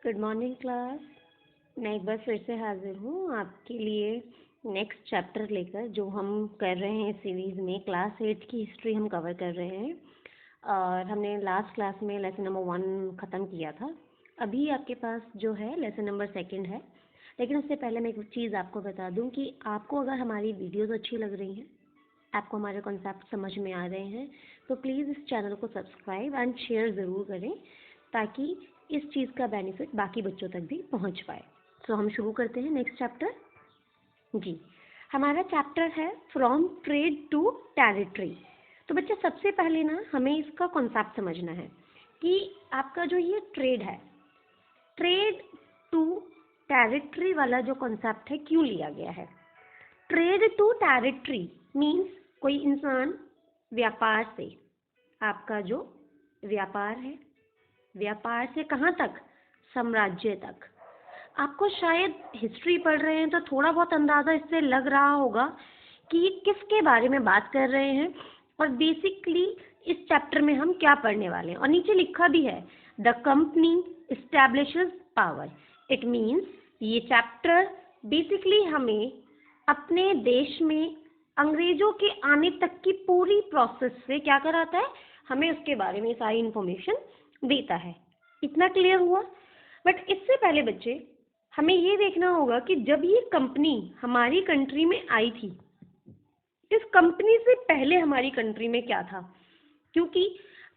Good morning class. मैं एक बार फिर से हाजिर हूँ आपके लिए नेक्स्ट चैप्टर लेकर, जो हम कर रहे हैं सीरीज़ में। क्लास 8 की हिस्ट्री हम कवर कर रहे हैं और हमने लास्ट क्लास में लेसन नंबर 1 ख़त्म किया था। अभी आपके पास जो है लेसन नंबर 2 है। लेकिन उससे पहले मैं एक चीज़ आपको बता दूं कि आपको अगर हमारी वीडियोस अच्छी लग रही हैं, आपको हमारे कॉन्सेप्ट समझ में आ रहे हैं, तो प्लीज़ इस चैनल को सब्सक्राइब एंड शेयर ज़रूर करें, ताकि इस चीज़ का बेनिफिट बाकी बच्चों तक भी पहुंच पाए। तो हम शुरू करते हैं नेक्स्ट चैप्टर। जी, हमारा चैप्टर है फ्रॉम ट्रेड टू टेरिटरी। तो बच्चे सबसे पहले ना हमें इसका कॉन्सेप्ट समझना है कि आपका जो ये ट्रेड है, ट्रेड टू टेरिटरी वाला जो कॉन्सेप्ट है, क्यों लिया गया है। ट्रेड टू टेरिटरी मीन्स कोई इंसान व्यापार से, आपका जो व्यापार है, व्यापार से कहाँ तक, साम्राज्य तक। आपको शायद हिस्ट्री पढ़ रहे हैं तो थोड़ा बहुत अंदाज़ा इससे लग रहा होगा कि ये किसके बारे में बात कर रहे हैं और बेसिकली इस चैप्टर में हम क्या पढ़ने वाले हैं। और नीचे लिखा भी है, the company establishes power. It means ये चैप्टर बेसिकली हमें अपने देश में अंग्रेजों के आने तक की पूरी प्रोसेस से क्या कराता है, हमें उसके बारे में सारी इंफॉर्मेशन देता है। इतना क्लियर हुआ। बट इससे पहले बच्चे हमें ये देखना होगा कि जब ये कंपनी हमारी कंट्री में आई थी, इस कंपनी से पहले हमारी कंट्री में क्या था। क्योंकि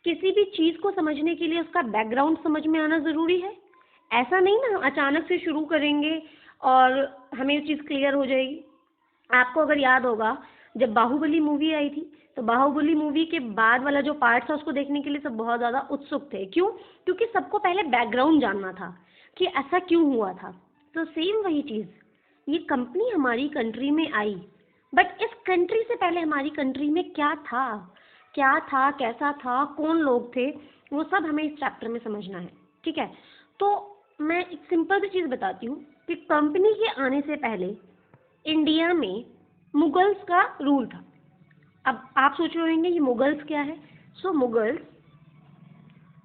किसी भी चीज़ को समझने के लिए उसका बैकग्राउंड समझ में आना ज़रूरी है। ऐसा नहीं ना अचानक से शुरू करेंगे और हमें ये चीज़ क्लियर हो जाएगी। आपको अगर याद होगा, जब बाहुबली मूवी आई थी, तो बाहुबली मूवी के बाद वाला जो पार्ट था उसको देखने के लिए सब बहुत ज़्यादा उत्सुक थे। क्यों? क्योंकि सबको पहले बैकग्राउंड जानना था कि ऐसा क्यों हुआ था। तो सेम वही चीज़, ये कंपनी हमारी कंट्री में आई, बट इस कंट्री से पहले हमारी कंट्री में क्या था, कैसा था, कौन लोग थे, वो सब हमें इस चैप्टर में समझना है। ठीक है, तो मैं एक सिंपल सी चीज़ बताती हूँ कि कंपनी के आने से पहले इंडिया में मुगल्स का रूल था। अब आप सोच रहे होंगे ये मुगल्स क्या है। सो मुगल्स,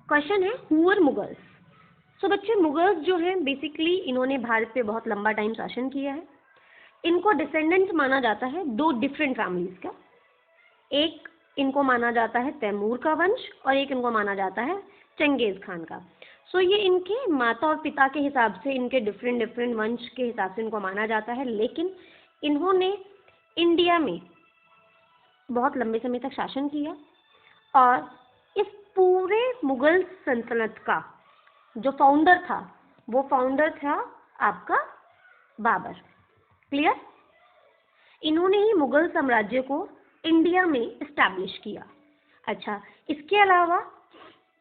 क्वेश्चन है हु वर मुगल्स। सो बच्चे, मुगल्स जो हैं बेसिकली इन्होंने भारत पे बहुत लंबा टाइम शासन किया है। इनको डिसेंडेंट माना जाता है दो डिफरेंट फैमिलीज का। एक इनको माना जाता है तैमूर का वंश और एक इनको माना जाता है चंगेज खान का। सो ये इनके माता और पिता के हिसाब से, इनके डिफरेंट डिफरेंट वंश के हिसाब से इनको माना जाता है। लेकिन इन्होंने इंडिया में बहुत लंबे समय तक शासन किया और इस पूरे मुगल सल्तनत का जो फाउंडर था, वो फाउंडर था आपका बाबर। क्लियर? इन्होंने ही मुगल साम्राज्य को इंडिया में इस्टेब्लिश किया। अच्छा, इसके अलावा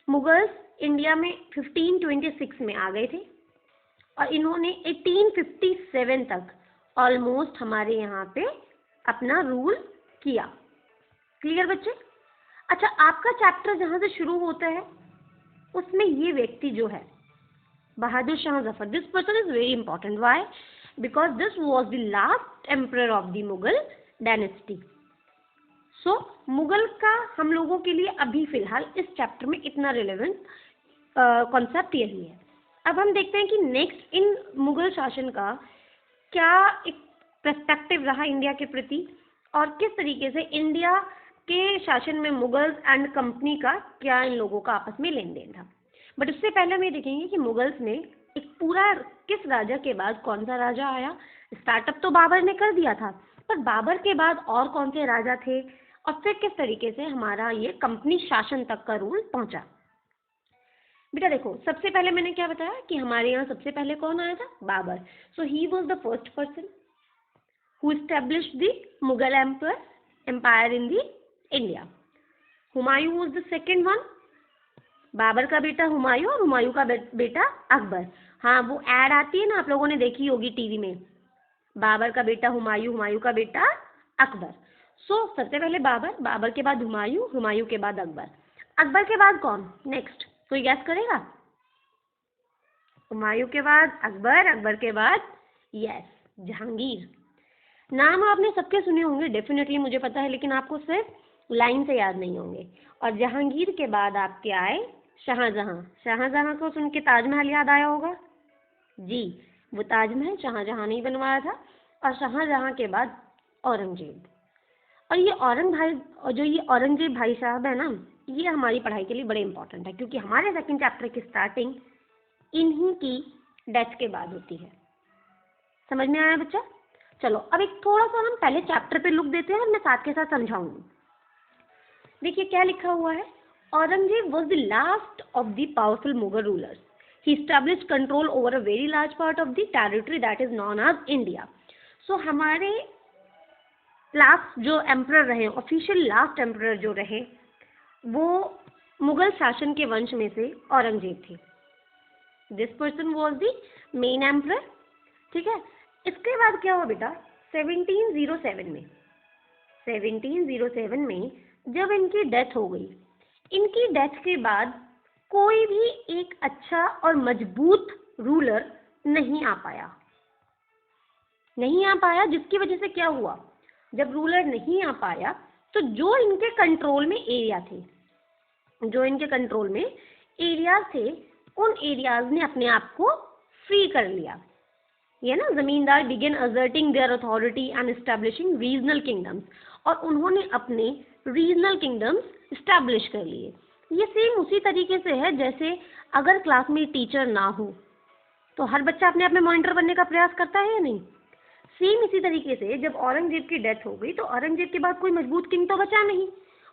मुगल्स इंडिया में 1526 में आ गए थे और इन्होंने 1857 तक ऑलमोस्ट हमारे यहाँ पे अपना रूल किया। क्लियर बच्चे? अच्छा, आपका चैप्टर जहाँ से शुरू होता है उसमें ये व्यक्ति जो है Bahadur Shah Zafar, this person is very important. Why? Because this was the last emperor of the Mughal dynasty. So Mughal का हम लोगों के लिए अभी फिलहाल इस चैप्टर में इतना रिलेवेंट कॉन्सेप्ट यही है। अब हम देखते हैं कि नेक्स्ट इन मुगल शासन का क्या एक पर्सपेक्टिव रहा इंडिया के प्रति और किस तरीके से इंडिया के शासन में मुगल्स एंड कंपनी का क्या इन लोगों का आपस में लेन देन था। बट उससे पहले हम ये देखेंगे कि मुगल्स में एक पूरा किस राजा के बाद कौन सा राजा आया। स्टार्टअप तो बाबर ने कर दिया था, पर बाबर के बाद और कौन से राजा थे और फिर किस तरीके से हमारा ये कंपनी शासन तक का रूल पहुंचा। बेटा देखो, सबसे पहले मैंने क्या बताया कि हमारे यहाँ सबसे पहले कौन आया था, Babur. So he was the first person who established the Mughal empire in the India. Humayun was the second one. Babur का बेटा हुमायूं और हुमायूं का बेटा अकबर। हाँ, वो ऐड आती है ना, आप लोगों ने देखी होगी टीवी में, बाबर का बेटा हुमायूं, हुमायूं का बेटा अकबर। सो सबसे पहले बाबर, बाबर के बाद हुमायूं, हुमायूं के बाद अकबर, अकबर के बाद कौन नेक्स्ट, कोई गैस करेगा? हुमायूं के बाद अकबर, अकबर के बाद यस जहांगीर। नाम आपने सबके सुने होंगे डेफिनेटली, मुझे पता है, लेकिन आपको सिर्फ लाइन से याद नहीं होंगे। और जहांगीर के बाद आपके आए शाहजहां। शाहजहां को सुन के ताजमहल याद आया होगा। जी, वो ताजमहल शाहजहां ने ही बनवाया था, और शाहजहां के बाद औरंगजेब। और ये औरंगजेब भाई साहब है ना, ये हमारी पढ़ाई के लिए बड़े इंपॉर्टेंट है, क्योंकि हमारे सेकंड चैप्टर की स्टार्टिंग इन्हीं की डेथ के बाद होती है। समझ में आया बच्चा? चलो अब एक थोड़ा सा हम पहले चैप्टर पे लुक देते हैं और मैं साथ के साथ समझाऊंगी। देखिए क्या लिखा हुआ है। Aurangzeb was the last of the powerful Mughal rulers. He established control over a very large part of the territory that is known as India. So हमारे लास्ट जो एम्परर रहे, ऑफिशियल लास्ट एम्परर जो रहे, वो मुगल शासन के वंश में से औरंगजेब थे। This person was the main emperor. ठीक है, इसके बाद क्या हुआ बेटा, 1707 में जब इनकी डेथ हो गई, इनकी डेथ के बाद कोई भी एक अच्छा और मजबूत रूलर नहीं आ पाया, जिसकी वजह से क्या हुआ, जब रूलर नहीं आ पाया तो जो इनके कंट्रोल में एरियाज थे, उन एरियाज ने अपने आप को फ्री कर लिया। ये ना, zamindar began asserting their authority and establishing regional kingdoms, और उन्होंने अपने रीजनल किंगडम्स एस्टैब्लिश कर लिए। ये सेम उसी तरीके से है जैसे अगर क्लास में टीचर ना हो तो हर बच्चा अपने आप में मॉनिटर बनने का प्रयास करता है या नहीं। सेम इसी तरीके से जब औरंगजेब की डेथ हो गई तो औरंगजेब के बाद कोई मजबूत किंग तो बचा नहीं,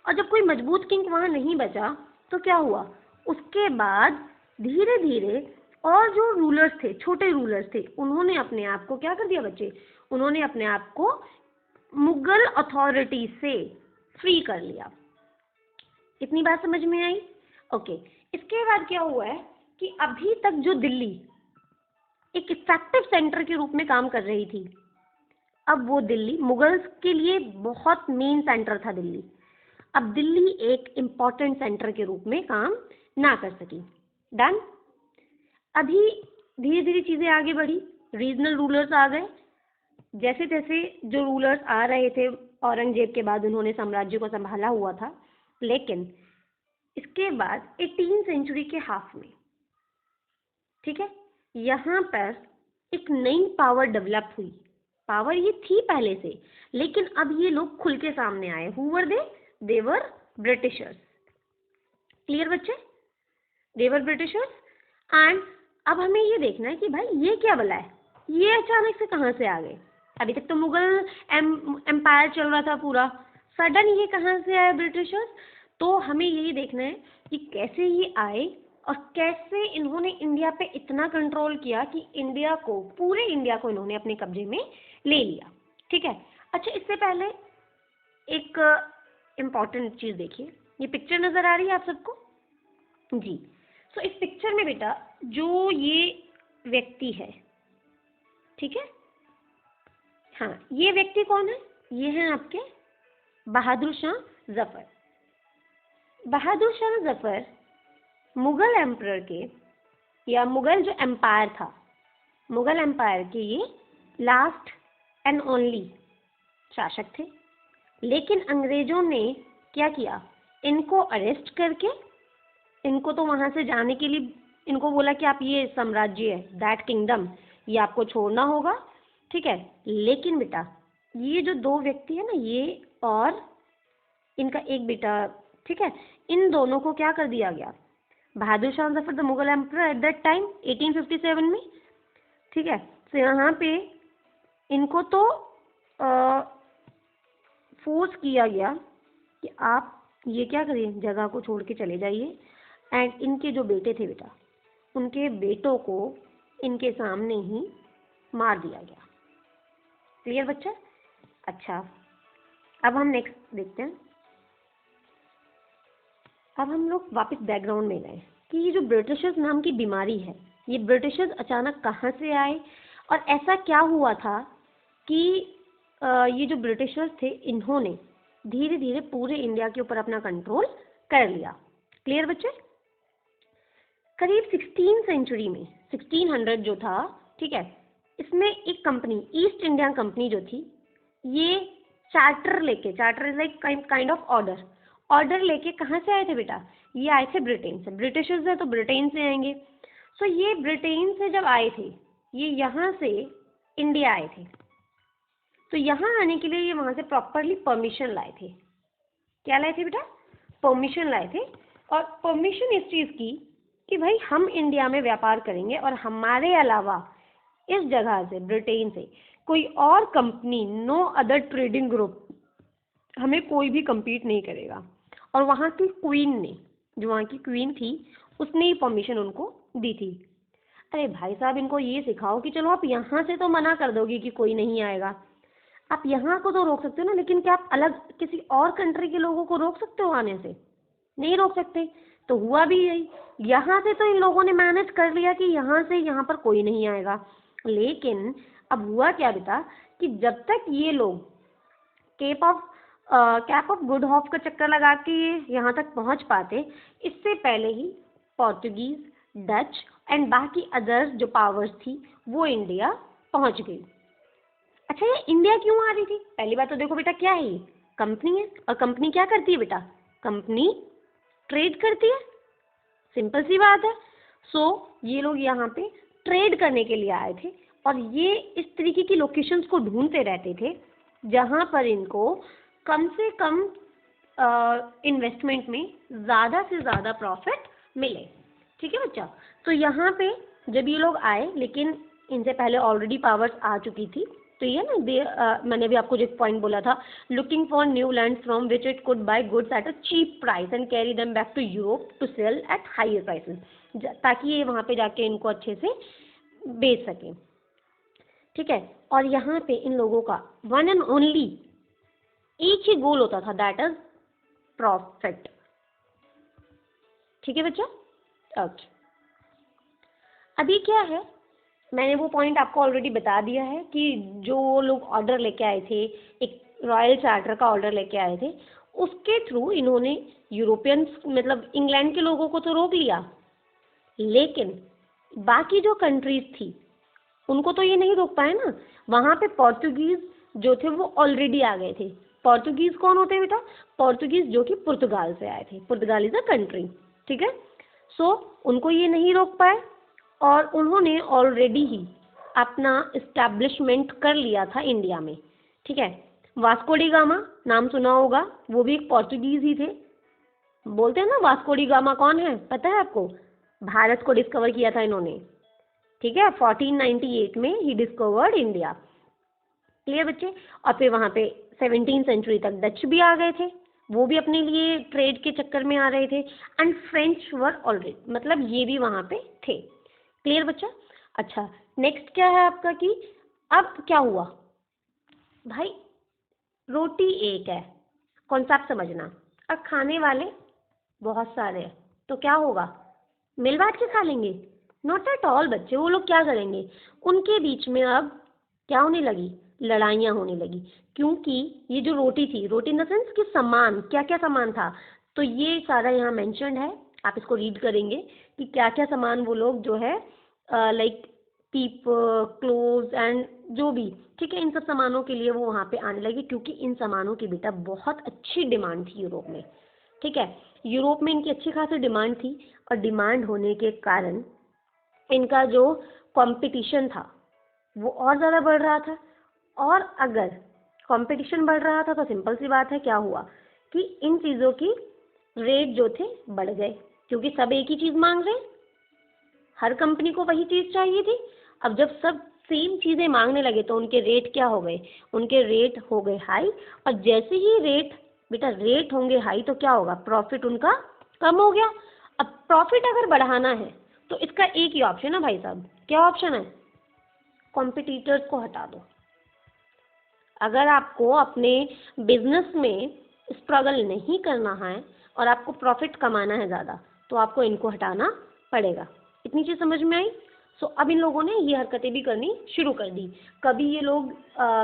और जब कोई मजबूत किंग वहां नहीं बचा तो क्या हुआ, उसके बाद धीरे धीरे और जो रूलर्स थे, छोटे रूलर्स थे, उन्होंने अपने आप को क्या कर दिया बच्चे, उन्होंने अपने आप को मुगल अथॉरिटी से फ्री कर लिया। इतनी बात समझ में आई? ओके। इसके बाद क्या हुआ है कि अभी तक जो दिल्ली एक इफेक्टिव सेंटर के रूप में काम कर रही थी, अब वो दिल्ली मुगल्स के लिए बहुत मेन सेंटर था दिल्ली, अब दिल्ली एक इम्पॉर्टेंट सेंटर के रूप में काम ना कर सकी। डन। अभी धीरे धीरे चीजें आगे बढ़ी, रीजनल रूलर्स आ गए। जैसे जैसे जो रूलर्स आ रहे थे, औरंगजेब के बाद उन्होंने साम्राज्य को संभाला हुआ था, लेकिन इसके बाद 18वीं सेंचुरी के हाफ में, ठीक है, यहाँ पर एक नई पावर डेवलप हुई। पावर ये थी पहले से, लेकिन अब ये लोग खुल के सामने आए। Who were they? They were Britishers. Clear बच्चे? दे वर ब्रिटिशर्स। एंड अब हमें ये देखना है कि भाई ये क्या बला है, ये अचानक से कहाँ से आ गए। अभी तक तो मुगल एम्पायर चल रहा था पूरा, सडन ये कहाँ से आए ब्रिटिशर्स। तो हमें यही देखना है कि कैसे ये आए और कैसे इन्होंने इंडिया पे इतना कंट्रोल किया कि पूरे इंडिया को इन्होंने अपने कब्जे में ले लिया। ठीक है। अच्छा, इससे पहले एक इम्पॉर्टेंट चीज़ देखिए, ये पिक्चर नज़र आ रही है आप सबको? जी। सो इस पिक्चर में बेटा जो ये व्यक्ति है, ठीक है, हाँ, ये व्यक्ति कौन है? ये हैं आपके बहादुर शाह जफर। बहादुर शाह जफर मुगल एम्परर के, या मुगल जो एम्पायर था, मुगल एम्पायर के ये लास्ट एंड ओनली शासक थे। लेकिन अंग्रेजों ने क्या किया, इनको अरेस्ट करके, इनको तो वहां से जाने के लिए इनको बोला कि आप ये साम्राज्य है, दैट किंगडम, ये आपको छोड़ना होगा। ठीक है। लेकिन बेटा ये जो दो व्यक्ति है ना, ये और इनका एक बेटा, ठीक है, इन दोनों को क्या कर दिया गया, Bahadur Shah Zafar the Mughal emperor at that time 1857 में, ठीक है, तो यहाँ पे इनको तो फोर्स किया गया कि आप ये क्या करिए, जगह को छोड़ के चले जाइए। एंड इनके जो बेटे थे बेटा, उनके बेटों को इनके सामने ही मार दिया गया। क्लियर बच्चा? अच्छा, अब हम नेक्स्ट देखते हैं। अब हम लोग वापस बैकग्राउंड में गए कि ये जो ब्रिटिशर्स नाम की बीमारी है, ये ब्रिटिशर्स अचानक कहाँ से आए और ऐसा क्या हुआ था कि ये जो ब्रिटिशर्स थे, इन्होंने धीरे धीरे पूरे इंडिया के ऊपर अपना कंट्रोल कर लिया। क्लियर बच्चे? करीब 16वीं सेंचुरी में, 1600 जो था, ठीक है, इसमें एक कंपनी, ईस्ट इंडिया कंपनी जो थी, ये charter is like kind of order लेके कहाँ से आए थे बेटा, ये आए थे ब्रिटेन से। ब्रिटिशर्स है तो ब्रिटेन से आएंगे। सो ये ब्रिटेन से जब आए थे ये यहाँ से इंडिया आए थे, तो यहाँ आने के लिए ये वहाँ से प्रॉपरली परमिशन लाए थे। क्या लाए थे बेटा? परमिशन लाए थे। और परमिशन इस चीज़ की कि भाई हम इंडिया में व्यापार करेंगे और हमारे अलावा इस जगह से, ब्रिटेन से, कोई और company, no other trading group, हमें कोई भी compete नहीं करेगा। और वहाँ की क्वीन ने, जो वहाँ की क्वीन थी, उसने ही परमिशन उनको दी थी। अरे भाई साहब, इनको ये सिखाओ कि चलो आप यहाँ से तो मना कर दोगे कि कोई नहीं आएगा, आप यहाँ को तो रोक सकते हो ना, लेकिन क्या आप अलग किसी और कंट्री के लोगों को रोक सकते हो आने से? नहीं रोक सकते। तो हुआ भी यही, यहाँ से तो इन लोगों ने मैनेज कर लिया कि यहाँ से यहाँ पर कोई नहीं आएगा। लेकिन अब हुआ क्या बेटा कि जब तक ये लोग कैप ऑफ गुड होप का चक्कर लगा के यहाँ तक पहुँच पाते, इससे पहले ही पोर्टुगीज, डच एंड बाकी अदर्स जो पावर्स थी वो इंडिया पहुँच गई। अच्छा, ये इंडिया क्यों आ रही थी? पहली बात तो देखो बेटा, क्या है ये? कंपनी है। और कंपनी क्या करती है बेटा? कंपनी ट्रेड करती है, सिंपल सी बात है। ये लोग यहाँ पे ट्रेड करने के लिए आए थे और ये इस तरीके की लोकेशंस को ढूंढते रहते थे जहाँ पर इनको कम से कम इन्वेस्टमेंट में ज़्यादा से ज़्यादा प्रॉफिट मिले। ठीक है बच्चा? तो यहाँ पे जब ये लोग आए, लेकिन इनसे पहले ऑलरेडी पावर्स आ चुकी थी, तो ये ना मैंने अभी आपको जो एक पॉइंट बोला था, looking for new land from which it could buy goods at a cheap price and carry them back to Europe to sell at higher prices, ताकि ये वहाँ पे जाके इनको अच्छे से बेच सकें। ठीक है? और यहाँ पे इन लोगों का वन एंड ओनली एक ही गोल होता था, दैट इज प्रॉफिट। ठीक है बच्चा? ओके। अभी क्या है, मैंने वो पॉइंट आपको ऑलरेडी बता दिया है कि जो लोग ऑर्डर लेके आए थे, एक रॉयल चार्टर का ऑर्डर लेके आए थे, उसके थ्रू इन्होंने यूरोपियंस, मतलब इंग्लैंड के लोगों को तो रोक लिया, लेकिन बाकी जो कंट्रीज थी उनको तो ये नहीं रोक पाए ना। वहाँ पे पोर्तुगीज जो थे वो ऑलरेडी आ गए थे। पोर्तुगीज कौन होते हैं बेटा? पोर्तुगीज जो कि पुर्तगाल से आए थे। पुर्तगाल इज अ कंट्री। ठीक है? उनको ये नहीं रोक पाए और उन्होंने ऑलरेडी ही अपना इस्टेब्लिशमेंट कर लिया था इंडिया में। ठीक है? वास्को डी गामा नाम सुना होगा, वो भी एक पोर्तुगीज ही थे। बोलते हैं ना, वास्को डी गामा कौन है पता है आपको? भारत को डिस्कवर किया था इन्होंने। ठीक है? 1498 में ही डिस्कवर्ड इंडिया। क्लियर बच्चे? और फिर वहाँ पे 17th सेंचुरी तक डच भी आ गए थे, वो भी अपने लिए ट्रेड के चक्कर में आ रहे थे। एंड फ्रेंच वर ऑलरेडी, मतलब ये भी वहाँ पे थे। क्लियर बच्चा? अच्छा, नेक्स्ट क्या है आपका कि अब क्या हुआ भाई, रोटी एक है, कॉन्सेप्ट समझना। अब खाने वाले बहुत सारे हैं, तो क्या होगा? मिल बांट के खा लेंगे? नॉट एट ऑल बच्चे। वो लोग क्या करेंगे, उनके बीच में अब क्या होने लगी? लड़ाइयाँ होने लगी। क्योंकि ये जो रोटी थी, रोटी इन द सेंस कि सामान, क्या क्या सामान था, तो ये सारा यहाँ मेंशन्ड है, आप इसको रीड करेंगे कि क्या क्या सामान वो लोग जो है लाइक पीप, क्लोथ्स एंड जो भी, ठीक है, इन सब सामानों के लिए वो वहाँ पे आने लगे, क्योंकि इन सामानों की बेटा बहुत अच्छी डिमांड थी यूरोप में। ठीक है? यूरोप में इनकी अच्छी खासी डिमांड थी और डिमांड होने के कारण इनका जो कंपटीशन था वो और ज़्यादा बढ़ रहा था। और अगर कंपटीशन बढ़ रहा था तो सिंपल सी बात है, क्या हुआ कि इन चीज़ों की रेट जो थे बढ़ गए, क्योंकि सब एक ही चीज़ मांग रहे हैं, हर कंपनी को वही चीज़ चाहिए थी। अब जब सब सेम चीज़ें मांगने लगे तो उनके रेट क्या हो गए? उनके रेट हो गए हाई। और जैसे ही रेट, बेटा रेट होंगे हाई तो क्या होगा? प्रॉफिट उनका कम हो गया। अब प्रॉफिट अगर बढ़ाना है तो इसका एक ही ऑप्शन है भाई साहब। क्या ऑप्शन है? कॉम्पिटिटर्स को हटा दो। अगर आपको अपने बिजनेस में स्ट्रगल नहीं करना है और आपको प्रॉफिट कमाना है ज़्यादा, तो आपको इनको हटाना पड़ेगा। इतनी चीज़ समझ में आई? अब इन लोगों ने ये हरकतें भी करनी शुरू कर दी। कभी ये लोग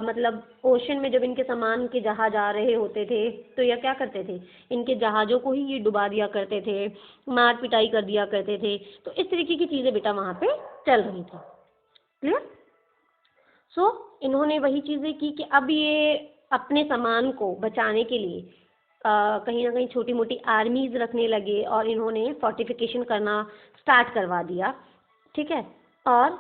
मतलब ओशन में जब इनके सामान के जहाज आ रहे होते थे तो ये क्या करते थे? इनके जहाज़ों को ही ये डुबा दिया करते थे, मार पिटाई कर दिया करते थे। तो इस तरीके की चीज़ें बेटा वहाँ पे चल रही थी। क्लियर? इन्होंने वही चीज़ें की कि अब ये अपने सामान को बचाने के लिए कहीं ना कहीं छोटी मोटी आर्मीज रखने लगे और इन्होंने फोर्टिफिकेशन करना स्टार्ट करवा दिया। ठीक है? और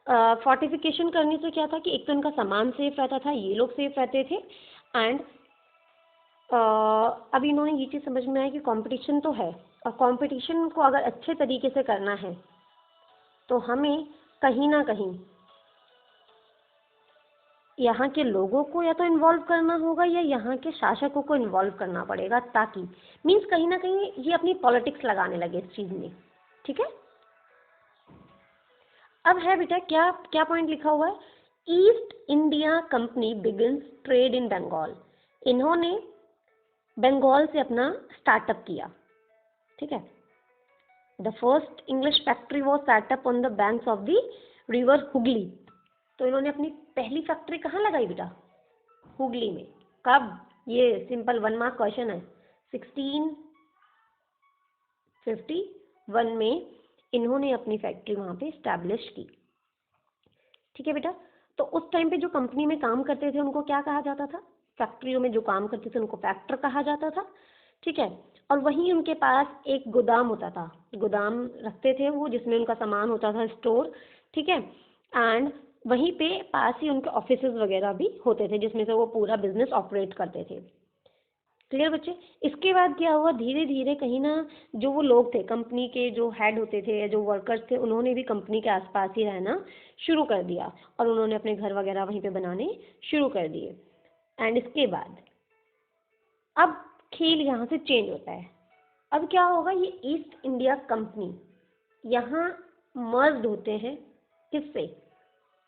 फोर्टिफिकेशन करने से क्या था कि एक तो इनका सामान सेफ रहता था, ये लोग सेफ रहते थे, एंड अब इन्होंने ये चीज़ समझ में आया कि कंपटीशन तो है, और कंपटीशन को अगर अच्छे तरीके से करना है तो हमें कहीं ना कहीं यहाँ के लोगों को या तो इन्वॉल्व करना होगा या यहाँ के शासकों को इन्वॉल्व करना पड़ेगा, ताकि मीन्स कहीं ना कहीं ये अपनी पॉलिटिक्स लगाने लगे इस चीज़ में। ठीक है, अब है बेटा क्या क्या पॉइंट लिखा हुआ है, East India Company begins trade in Bengal. इन्होंने बंगाल से अपना स्टार्टअप किया। ठीक है, the first English factory was set up on the banks of the river Hooghly. तो इन्होंने अपनी पहली फैक्ट्री कहाँ लगाई बेटा, हुगली में। कब, ये सिंपल 1 मार्क क्वेश्चन है, 1651 में इन्होंने अपनी फैक्ट्री वहाँ पे स्टैब्लिश की। ठीक है बेटा, तो उस टाइम पे जो कंपनी में काम करते थे उनको क्या कहा जाता था, फैक्ट्रियों में जो काम करते थे उनको फैक्टर कहा जाता था। ठीक है, और वहीं उनके पास एक गोदाम होता था, गोदाम रखते थे वो, जिसमें उनका सामान होता था स्टोर। ठीक है, एंड वहीं पे पास ही उनके ऑफिसेज वगैरह भी होते थे, जिसमें से वो पूरा बिजनेस ऑपरेट करते थे। क्लियर बच्चे, इसके बाद क्या हुआ, धीरे धीरे कहीं ना जो वो लोग थे कंपनी के, जो हेड होते थे या जो वर्कर्स थे, उन्होंने भी कंपनी के आसपास ही रहना शुरू कर दिया, और उन्होंने अपने घर वगैरह वहीं पे बनाने शुरू कर दिए। एंड इसके बाद अब खेल यहाँ से चेंज होता है। अब क्या होगा, ये ईस्ट इंडिया कंपनी यहाँ मर्ज होते हैं, किससे,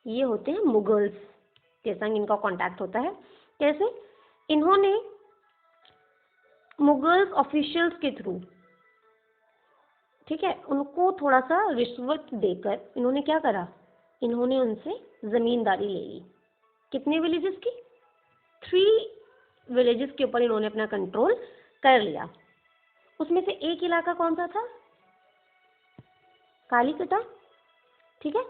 ये होते हैं मुगल्स के संग इनका कांटेक्ट होता है। कैसे, इन्होंने मुगल्स ऑफिशियल्स के थ्रू, ठीक है, उनको थोड़ा सा रिश्वत देकर इन्होंने क्या करा, इन्होंने उनसे जमींदारी ले ली। कितने विलेजेस की, 3 विलेजेस के ऊपर इन्होंने अपना कंट्रोल कर लिया। उसमें से एक इलाका कौन सा था, कालीकटा। ठीक है,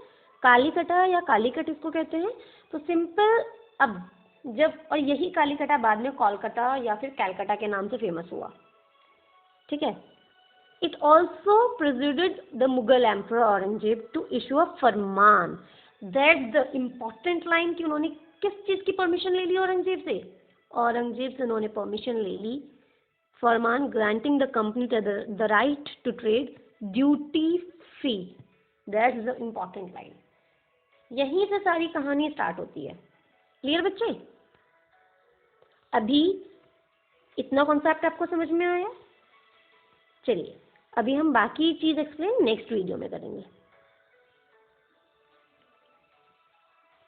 कालीकटा या कालीकट इसको कहते हैं। तो सिंपल, अब जब, और यही कालीकटा बाद में कोलकाता या फिर कैलकाटा के नाम से फेमस हुआ। ठीक है, it also persuaded the Mughal emperor Aurangzeb to issue a farman, that the important line कि उन्होंने किस चीज की परमिशन ले ली औरंगजेब से, औरंगजेब से उन्होंने परमिशन ले ली, farman granting the company the right to trade duty free. That's the important line, यहीं से सारी कहानी स्टार्ट होती है। क्लियर बच्चे, अभी इतना कॉन्सेप्ट आपको समझ में आया। चलिए अभी हम बाकी चीज एक्सप्लेन नेक्स्ट वीडियो में करेंगे।